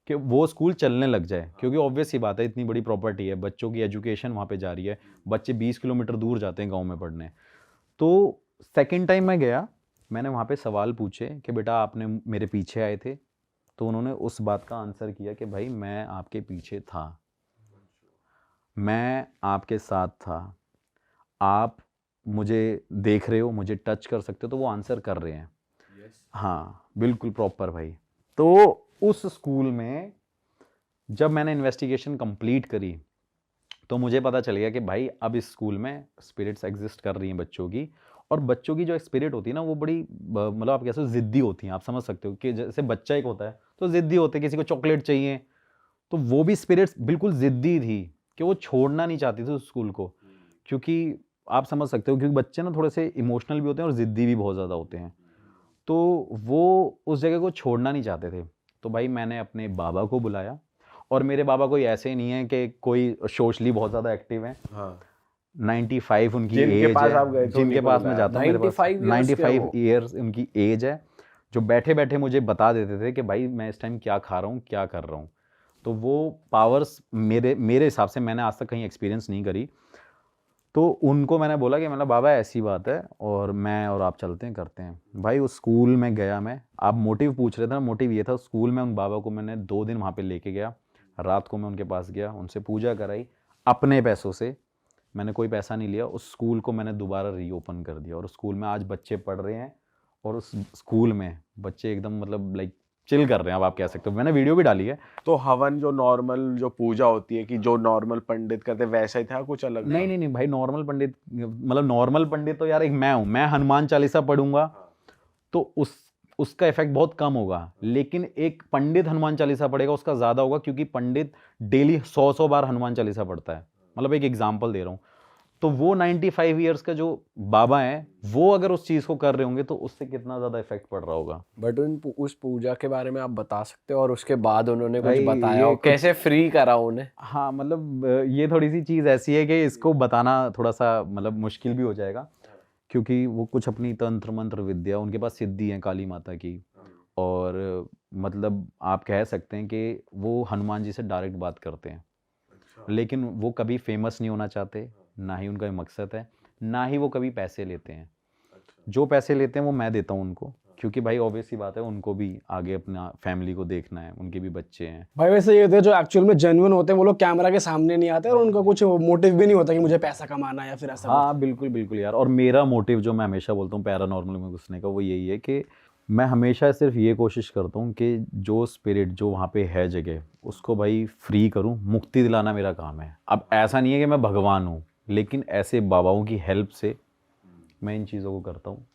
कि वो स्कूल चलने लग जाए। क्योंकि ऑब्वियस सी बात है इतनी बड़ी प्रॉपर्टी है, बच्चों की एजुकेशन वहाँ पे जा रही है, बच्चे 20 किलोमीटर दूर जाते हैं गाँव में पढ़ने। तो सेकेंड टाइम मैं गया, मैंने वहाँ पे सवाल पूछे कि बेटा आपने मेरे पीछे आए थे? तो उन्होंने उस बात का आंसर किया कि भाई मैं आपके पीछे था, मैं आपके साथ था, आप मुझे देख रहे हो, मुझे टच कर सकते हो। तो वो आंसर कर रहे हैं। हाँ बिल्कुल प्रॉपर भाई। तो उस स्कूल में जब मैंने इन्वेस्टिगेशन कंप्लीट करी तो मुझे पता चल गया कि भाई अब इस स्कूल में स्पिरिट्स एग्जिस्ट कर रही हैं बच्चों की। और बच्चों की जो स्पिरिट होती है ना वो बड़ी मतलब आप कैसे ज़िद्दी होती हैं। आप समझ सकते हो कि जैसे बच्चा एक होता है तो ज़िद्दी होते हैं, किसी को चॉकलेट चाहिए, तो वो भी स्पिरिट्स बिल्कुल ज़िद्दी थी कि वो छोड़ना नहीं चाहती थी उस स्कूल को। क्योंकि आप समझ सकते हो क्योंकि बच्चे ना थोड़े से इमोशनल भी होते हैं और ज़िद्दी भी बहुत ज़्यादा होते हैं, तो वो उस जगह को छोड़ना नहीं चाहते थे। तो भाई मैंने अपने बाबा को बुलाया, और मेरे बाबा कोई ऐसे नहीं है कि कोई सोशली बहुत ज़्यादा एक्टिव हैं। हाँ 95 उनकी जिनके एज पास है, आप गए थे जिनके उन्हीं को पास मैं बुलाया। जाता हूँ, मेरे पास 95 years के 95 वो? ईयर्स उनकी एज है, जो बैठे बैठे मुझे बता देते थे कि भाई मैं इस टाइम क्या खा रहा हूँ, क्या कर रहा हूँ। तो वो पावर्स मेरे मेरे हिसाब से मैंने आज तक कहीं एक्सपीरियंस नहीं करी। तो उनको मैंने बोला कि मतलब बाबा ऐसी बात है और मैं और आप चलते हैं करते हैं। भाई उस स्कूल में गया मैं, आप मोटिव पूछ रहे थे ना, मोटिव ये था स्कूल में उन बाबा को मैंने 2 दिन वहाँ पे लेके गया। रात को मैं उनके पास गया, उनसे पूजा कराई अपने पैसों से, मैंने कोई पैसा नहीं लिया। उस स्कूल को मैंने दोबारा रीओपन कर दिया और उस स्कूल में आज बच्चे पढ़ रहे हैं और उस स्कूल में बच्चे एकदम मतलब लाइक चिल कर रहे हैं, अब आप कह सकते हो। मैंने वीडियो भी डाली है। तो हवन जो नॉर्मल जो पूजा होती है कि जो नॉर्मल पंडित करते वैसा ही था, कुछ अलग नहीं नहीं नहीं भाई, नॉर्मल पंडित मतलब नॉर्मल पंडित तो यार एक मैं हूँ, मैं हनुमान चालीसा पढ़ूंगा तो उसका इफेक्ट बहुत कम होगा, लेकिन एक पंडित हनुमान चालीसा पढ़ेगा उसका ज़्यादा होगा, क्योंकि पंडित डेली 100 बार हनुमान चालीसा पढ़ता है। मतलब एक एग्जाम्पल दे रहा हूँ। तो वो 95 ईयर्स का जो बाबा है वो अगर उस चीज़ को कर रहे होंगे तो उससे कितना ज़्यादा इफेक्ट पड़ रहा होगा। बट उस पूजा के बारे में आप बता सकते हो और उसके बाद उन्होंने कुछ भाई बताया ये हो, कैसे फ्री करा उन्हें? हाँ मतलब ये थोड़ी सी चीज़ ऐसी है कि इसको बताना थोड़ा सा मतलब मुश्किल भी हो जाएगा, क्योंकि वो कुछ अपनी तंत्र मंत्र विद्या, उनके पास सिद्धि है काली माता की, और मतलब आप कह सकते हैं कि वो हनुमान जी से डायरेक्ट बात करते हैं, लेकिन वो कभी फेमस नहीं होना चाहते, ना ही उनका ये मकसद है, ना ही वो कभी पैसे लेते हैं। जो पैसे लेते हैं वो मैं देता हूँ उनको, क्योंकि भाई ऑब्वियस सी बात है उनको भी आगे अपना फैमिली को देखना है, उनके भी बच्चे हैं। भाई वैसे ये होते हैं जो एक्चुअल में जेन्युइन होते हैं, वो लोग कैमरा के सामने नहीं आते और उनका कुछ मोटिव भी नहीं होता कि मुझे पैसा कमाना है या फिर ऐसा कुछ। हाँ बिल्कुल बिल्कुल यार, और मेरा मोटिव जो मैं हमेशा बोलता हूँ पैरानॉर्मल में घुसने का, वो यही है कि मैं हमेशा सिर्फ ये कोशिश करता हूँ कि जो स्पिरिट जो वहाँ पे है जगह, उसको भाई फ्री करूँ, मुक्ति दिलाना मेरा काम है। अब ऐसा नहीं है कि मैं भगवान हूँ, लेकिन ऐसे बाबाओं की हेल्प से मैं इन चीज़ों को करता हूँ,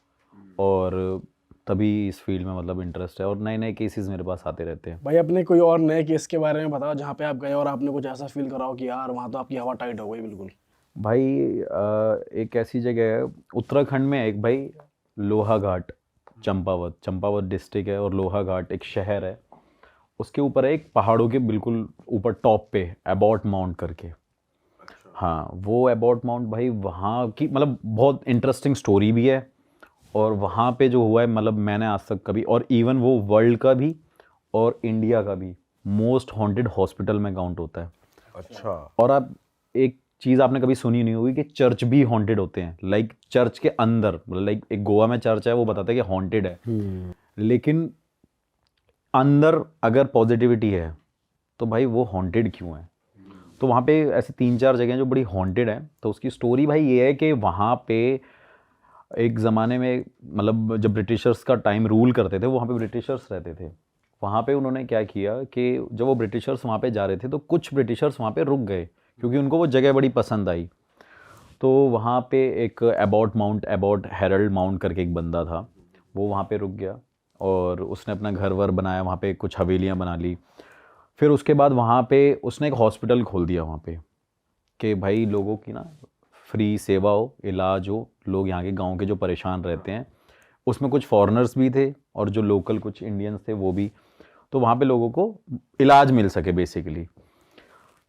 और तभी इस फील्ड में मतलब इंटरेस्ट है, और नए नए केसेस मेरे पास आते रहते हैं। भाई अपने कोई और नए केस के बारे में बताओ जहाँ पे आप गए और आपने कुछ ऐसा फील करा हो कि यार वहाँ तो आपकी हवा टाइट हो गई बिल्कुल। भाई एक ऐसी जगह है उत्तराखंड में, एक भाई लोहा घाट, चंपावत डिस्ट्रिक्ट है, और लोहा घाट एक शहर है, उसके ऊपर है एक पहाड़ों के बिल्कुल ऊपर टॉप पे एबॉट माउंट करके। हाँ वो एबॉट माउंट भाई वहाँ की मतलब बहुत इंटरेस्टिंग स्टोरी भी है, और वहाँ पे जो हुआ है मतलब मैंने आज तक कभी, और इवन वो वर्ल्ड का भी और इंडिया का भी मोस्ट हॉन्टेड हॉस्पिटल में काउंट होता है। अच्छा। और आप एक चीज़ आपने कभी सुनी नहीं होगी कि चर्च भी हॉन्टेड होते हैं, लाइक चर्च के अंदर, मतलब लाइक एक गोवा में चर्च है वो बताते हैं कि हॉन्टेड है, लेकिन अंदर अगर पॉजिटिविटी है तो भाई वो हॉन्टेड क्यों है? तो वहाँ पे ऐसी 3-4 जगह जो बड़ी हॉन्टेड है। तो उसकी स्टोरी भाई ये है कि वहाँ पे एक ज़माने में मतलब जब ब्रिटिशर्स का टाइम रूल करते थे, वहाँ पे ब्रिटिशर्स रहते थे, वहाँ पे उन्होंने क्या किया कि जब वो ब्रिटिशर्स वहाँ पे जा रहे थे तो कुछ ब्रिटिशर्स वहाँ पे रुक गए, क्योंकि उनको वो जगह बड़ी पसंद आई। तो वहाँ पे एक एबॉट हेरल्ड माउंट करके एक बंदा था, वो वहाँ पे रुक गया और उसने अपना घर वर बनाया, वहाँ पे कुछ हवेलियाँ बना ली। फिर उसके बाद वहाँ पे उसने एक हॉस्पिटल खोल दिया वहाँ पे, कि भाई लोगों की ना फ्री सेवा हो, इलाज हो, लोग यहाँ के गांव के जो परेशान रहते हैं, उसमें कुछ फॉरेनर्स भी थे और जो लोकल कुछ इंडियंस थे वो भी, तो वहाँ पे लोगों को इलाज मिल सके बेसिकली।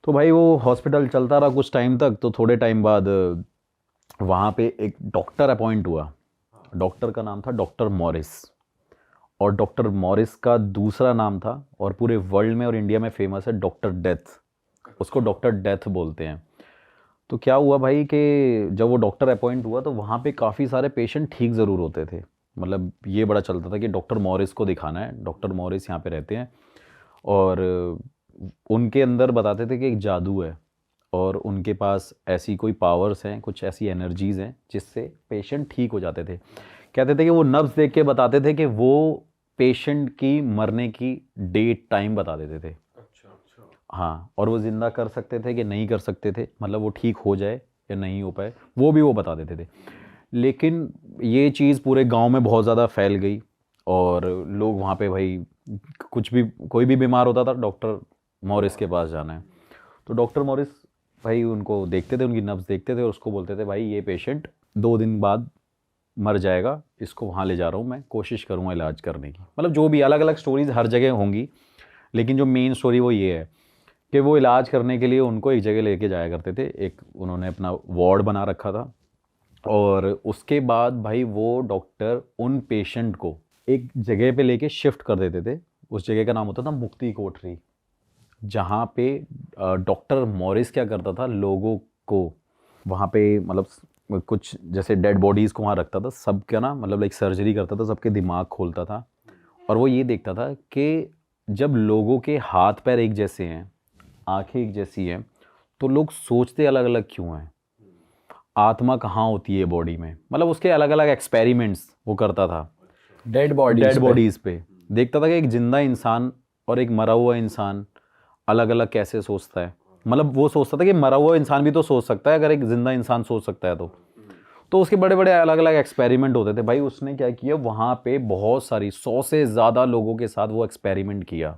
तो भाई वो हॉस्पिटल चलता रहा कुछ टाइम तक। तो थोड़े टाइम बाद वहाँ पे एक डॉक्टर अपॉइंट हुआ, डॉक्टर का नाम था डॉक्टर मॉरिस, और डॉक्टर मॉरिस का दूसरा नाम था और पूरे वर्ल्ड में और इंडिया में फेमस है डॉक्टर डेथ, उसको डॉक्टर डेथ बोलते हैं। तो क्या हुआ भाई कि जब वो डॉक्टर अपॉइंट हुआ तो वहाँ पे काफ़ी सारे पेशेंट ठीक ज़रूर होते थे, मतलब ये बड़ा चलता था कि डॉक्टर मॉरिस को दिखाना है, डॉक्टर मॉरिस यहाँ पे रहते हैं, और उनके अंदर बताते थे कि एक जादू है और उनके पास ऐसी कोई पावर्स हैं, कुछ ऐसी एनर्जीज़ हैं जिससे पेशेंट ठीक हो जाते थे। कहते थे कि वो नब्ज़ देख के बताते थे कि वो पेशेंट की मरने की डेट टाइम बता देते थे। हाँ, और वो ज़िंदा कर सकते थे कि नहीं कर सकते थे, मतलब वो ठीक हो जाए या नहीं हो पाए वो भी वो बता देते थे। लेकिन ये चीज़ पूरे गांव में बहुत ज़्यादा फैल गई और लोग वहाँ पे भाई कुछ भी, कोई भी बीमार होता था डॉक्टर मॉरिस के पास जाना है, तो डॉक्टर मॉरिस भाई उनको देखते थे, उनकी नब्ज़ देखते थे और उसको बोलते थे भाई ये पेशेंट 2 दिन बाद मर जाएगा, इसको वहाँ ले जा रहा हूँ, मैं कोशिश करूँगा इलाज करने की। मतलब जो भी अलग अलग स्टोरीज़ हर जगह होंगी, लेकिन जो मेन स्टोरी वो ये है कि वो इलाज करने के लिए उनको एक जगह लेके जाया करते थे, एक उन्होंने अपना वार्ड बना रखा था, और उसके बाद भाई वो डॉक्टर उन पेशेंट को एक जगह पे लेके शिफ्ट कर देते थे। उस जगह का नाम होता था मुक्ति कोठरी, जहाँ पे डॉक्टर मॉरिस क्या करता था, लोगों को वहाँ पे मतलब कुछ जैसे डेड बॉडीज़ को वहाँ रखता था, सबका ना मतलब लाइक सर्जरी करता था, सबके दिमाग खोलता था। और वो ये देखता था कि जब लोगों के हाथ पैर एक जैसे हैं, आंखें एक जैसी हैं, तो लोग सोचते अलग अलग क्यों हैं, आत्मा कहाँ होती है बॉडी में। मतलब उसके अलग अलग एक्सपेरिमेंट्स वो करता था डेड डेड बॉडीज़ पे। देखता था कि एक जिंदा इंसान और एक मरा हुआ इंसान अलग अलग कैसे सोचता है। मतलब वो सोचता था कि मरा हुआ इंसान भी तो सोच सकता है अगर एक जिंदा इंसान सोच सकता है तो उसके बड़े बड़े अलग अलग एक्सपेरिमेंट होते थे। भाई उसने क्या किया, वहाँ पे बहुत सारी 100 से ज़्यादा लोगों के साथ वो एक्सपेरिमेंट किया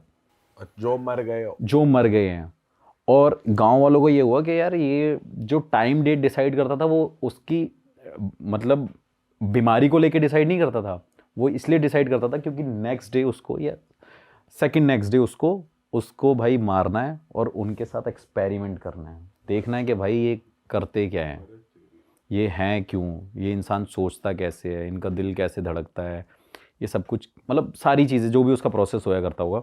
जो मर गए हैं। और गांव वालों को ये हुआ कि यार ये जो टाइम डेट डिसाइड करता था वो उसकी मतलब बीमारी को लेके डिसाइड नहीं करता था, वो इसलिए डिसाइड करता था क्योंकि नेक्स्ट डे उसको या सेकंड नेक्स्ट डे उसको भाई मारना है और उनके साथ एक्सपेरिमेंट करना है, देखना है कि भाई ये करते क्या है, ये हैं क्यों, ये इंसान सोचता कैसे है, इनका दिल कैसे धड़कता है, ये सब कुछ मतलब सारी चीज़ें जो भी उसका प्रोसेस होया करता होगा।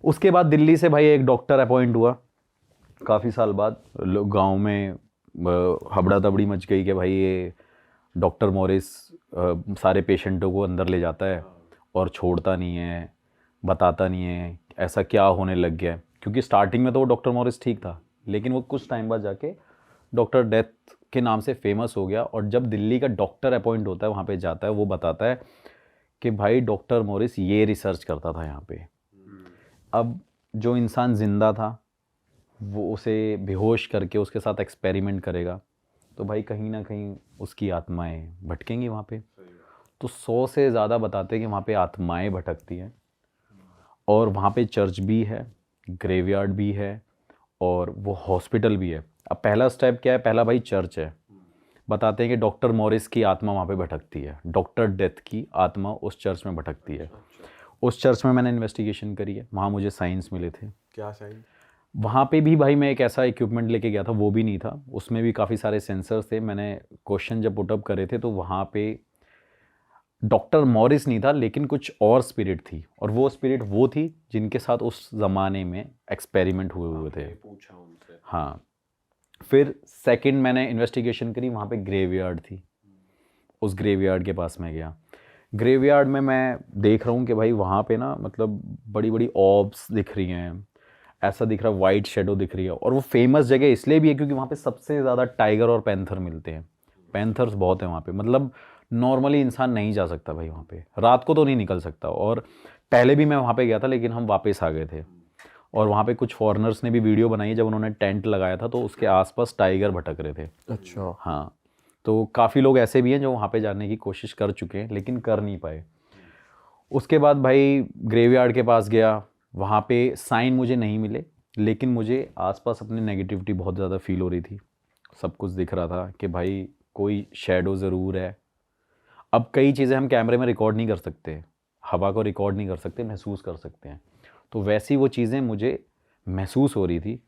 उसके बाद दिल्ली से भाई एक डॉक्टर अपॉइंट हुआ काफ़ी साल बाद। लोग गांव में हबड़ा दबड़ी मच गई कि भाई ये डॉक्टर मॉरिस सारे पेशेंटों को अंदर ले जाता है और छोड़ता नहीं है, बताता नहीं है ऐसा क्या होने लग गया है। क्योंकि स्टार्टिंग में तो वो डॉक्टर मॉरिस ठीक था, लेकिन वो कुछ टाइम बाद जाके डॉक्टर डेथ के नाम से फेमस हो गया। और जब दिल्ली का डॉक्टर अपॉइंट होता है वहाँ पे जाता है, वो बताता है कि भाई डॉक्टर मॉरिस ये रिसर्च करता था यहाँ पे। अब जो इंसान ज़िंदा था वो उसे बेहोश करके उसके साथ एक्सपेरिमेंट करेगा, तो भाई कहीं ना कहीं उसकी आत्माएं भटकेंगी वहाँ पे। तो 100 से ज़्यादा बताते हैं कि वहाँ पे आत्माएं भटकती हैं। और वहाँ पे चर्च भी है, ग्रेवयार्ड भी है और वो हॉस्पिटल भी है। अब पहला स्टेप क्या है, पहला भाई चर्च है। बताते हैं कि डॉक्टर मॉरिस की आत्मा वहाँ पे भटकती है, डॉक्टर डेथ की आत्मा उस चर्च में भटकती है। उस चर्च में मैंने इन्वेस्टिगेशन करी है, वहाँ मुझे साइंस मिले थे। क्या साइंस? वहाँ पे भी भाई मैं एक ऐसा इक्विपमेंट लेके गया था, वो भी नहीं था, उसमें भी काफ़ी सारे सेंसर्स थे। मैंने क्वेश्चन जब पुटअप करे थे तो वहाँ पे डॉक्टर मॉरिस नहीं था, लेकिन कुछ और स्पिरिट थी, और वो स्पिरिट वो थी जिनके साथ उस ज़माने में एक्सपेरिमेंट हुए थे। पूछा उनसे? हाँ। फिर सेकंड मैंने इन्वेस्टिगेशन करी, वहाँ पे ग्रेवयार्ड थी, उस ग्रेवयार्ड के पास मैं गया। ग्रेवयार्ड में मैं देख रहा हूँ कि भाई वहाँ पे ना मतलब बड़ी बड़ी ऑब्स दिख रही हैं, ऐसा दिख रहा है, वाइट शेडो दिख रही है। और वो फेमस जगह इसलिए भी है क्योंकि वहाँ पे सबसे ज़्यादा टाइगर और पैंथर मिलते हैं। पैंथर्स बहुत हैं वहाँ पे, मतलब नॉर्मली इंसान नहीं जा सकता भाई वहाँ पे, रात को तो नहीं निकल सकता। और पहले भी मैं वहाँ पे गया था, लेकिन हम वापस आ गए थे। और वहाँ पे कुछ फॉरेनर्स ने भी वीडियो बनाई है, जब उन्होंने टेंट लगाया था तो उसके आसपास टाइगर भटक रहे थे। अच्छा। हाँ, तो काफ़ी लोग ऐसे भी हैं जो वहाँ पे जाने की कोशिश कर चुके हैं लेकिन कर नहीं पाए। उसके बाद भाई ग्रेवयार्ड के पास गया, वहाँ पे साइन मुझे नहीं मिले, लेकिन मुझे आसपास अपनी नेगेटिविटी बहुत ज़्यादा फील हो रही थी। सब कुछ दिख रहा था कि भाई कोई शेडो ज़रूर है। अब कई चीज़ें हम कैमरे में रिकॉर्ड नहीं कर सकते, हवा को रिकॉर्ड नहीं कर सकते, महसूस कर सकते हैं। तो वैसी वो चीज़ें मुझे महसूस हो रही थी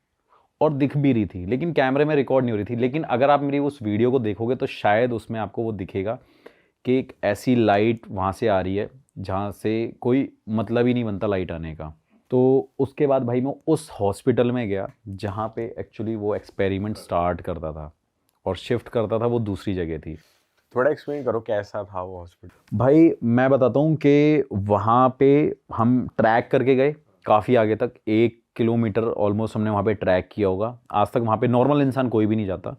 और दिख भी रही थी, लेकिन कैमरे में रिकॉर्ड नहीं हो रही थी। लेकिन अगर आप मेरी उस वीडियो को देखोगे तो शायद उसमें आपको वो दिखेगा कि एक ऐसी लाइट वहाँ से आ रही है जहाँ से कोई मतलब ही नहीं बनता लाइट आने का। तो उसके बाद भाई मैं उस हॉस्पिटल में गया जहाँ पे एक्चुअली वो एक्सपेरिमेंट स्टार्ट करता था और शिफ्ट करता था, वो दूसरी जगह थी। थोड़ा एक्सप्लेन करो कैसा था वो हॉस्पिटल। भाई मैं बताता हूँ कि वहाँ पे हम ट्रैक करके गए काफ़ी आगे तक, 1 किलोमीटर ऑलमोस्ट हमने वहाँ पे ट्रैक किया होगा। आज तक वहाँ पे नॉर्मल इंसान कोई भी नहीं जाता,